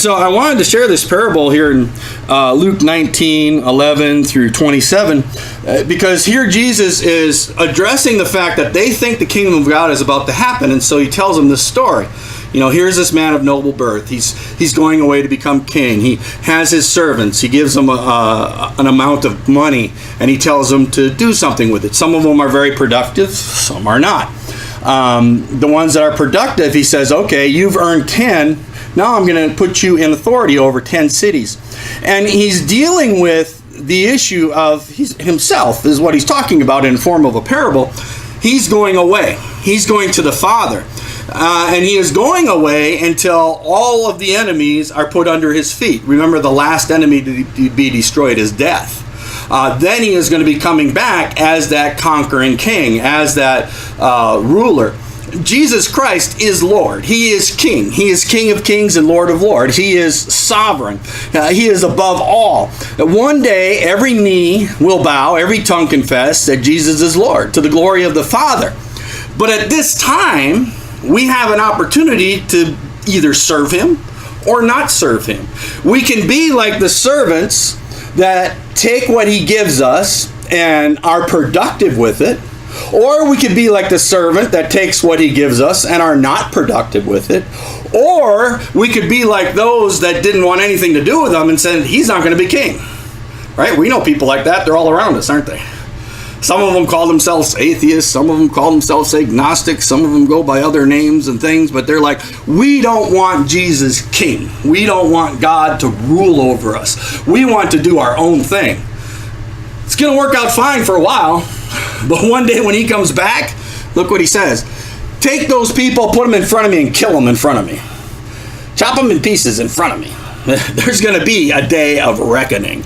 So I wanted to share this parable here in Luke 19:11 through 27, because here Jesus is addressing the fact that they think the kingdom of God is about to happen, and so he tells them this story. You know, here's this man of noble birth. He's going away to become king. He has his servants. He gives them an amount of money, and he tells them to do something with it. Some of them are very productive, some are not. The ones that are productive, he says, okay, you've earned 10. Now I'm going to put you in authority over 10 cities. And he's dealing with the issue of himself, is what he's talking about in form of a parable. He's going away. He's going to the Father. And he is going away until all of the enemies are put under his feet. Remember, the last enemy to be destroyed is death. Then he is going to be coming back as that conquering king, as that ruler. Jesus Christ is Lord. He is King. He is King of kings and Lord of lords. He is sovereign. He is above all. One day, every knee will bow, every tongue confess that Jesus is Lord, to the glory of the Father. But at this time, we have an opportunity to either serve him or not serve him. We can be like the servants that take what he gives us and are productive with it, or we could be like the servant that takes what he gives us and are not productive with it, or we could be like those that didn't want anything to do with him and said, he's not going to be king. Right? We know people like that. They're all around us, aren't they? Some of them call themselves atheists. Some of them call themselves agnostics. Some of them go by other names and things. But they're like, we don't want Jesus king. We don't want God to rule over us. We want to do our own thing. It's going to work out fine for a while. But one day when he comes back, look what he says. Take those people, put them in front of me, and kill them in front of me. Chop them in pieces in front of me. There's going to be a day of reckoning.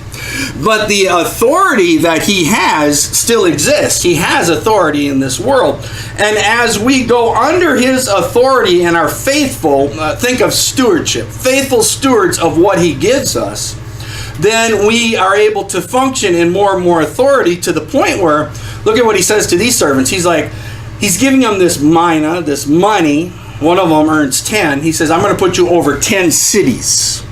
But the authority that he has still exists. He has authority in this world. And as we go under his authority and are faithful, think of stewardship, faithful stewards of what he gives us, then we are able to function in more and more authority, to the point where, look at what he says to these servants. He's like, he's giving them this mina, this money. One of them earns 10. He says, I'm going to put you over 10 cities.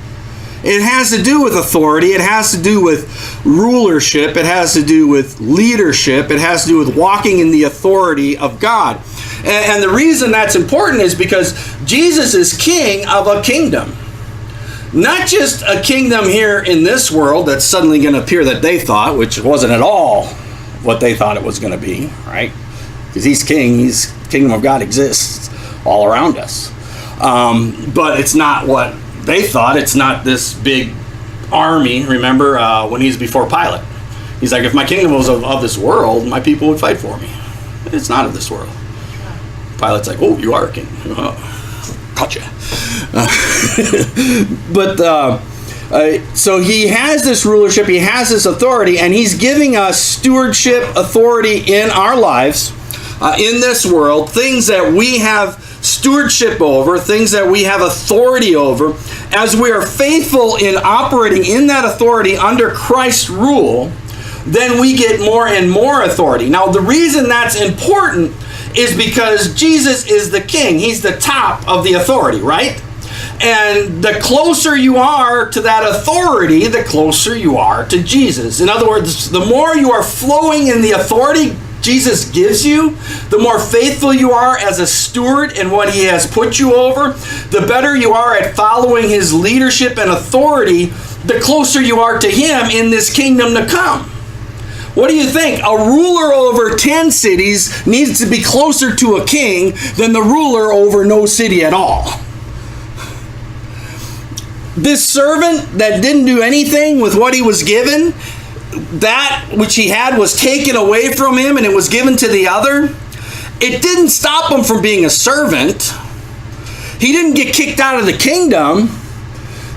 It has to do with authority. It has to do with rulership. It has to do with leadership. It has to do with walking in the authority of God. And the reason that's important is because Jesus is king of a kingdom. Not just a kingdom here in this world that's suddenly going to appear that they thought, which wasn't at all what they thought it was going to be, right? Because he's king. Kingdom of God exists all around us. But it's not what they thought. It's not this big army. Remember when he's before Pilate, he's like, if my kingdom was of this world, my people would fight for me. It's not of this world. Pilate's like, oh, you are a king. Gotcha. But so he has this rulership, he has this authority, and he's giving us stewardship authority in our lives, in this world, things that we have stewardship over, things that we have authority over. As we are faithful in operating in that authority under Christ's rule, then we get more and more authority. Now, the reason that's important is because Jesus is the king. He's the top of the authority, right? And the closer you are to that authority, the closer you are to Jesus. In other words, the more you are flowing in the authority Jesus gives you, the more faithful you are as a steward in what he has put you over, the better you are at following his leadership and authority, the closer you are to him in this kingdom to come. What do you think? A ruler over 10 cities needs to be closer to a king than the ruler over no city at all. This servant that didn't do anything with what he was given, that which he had was taken away from him and it was given to the other. It didn't stop him from being a servant. He didn't get kicked out of the kingdom,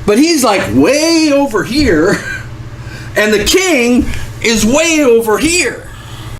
but he's like way over here, and the king is way over here.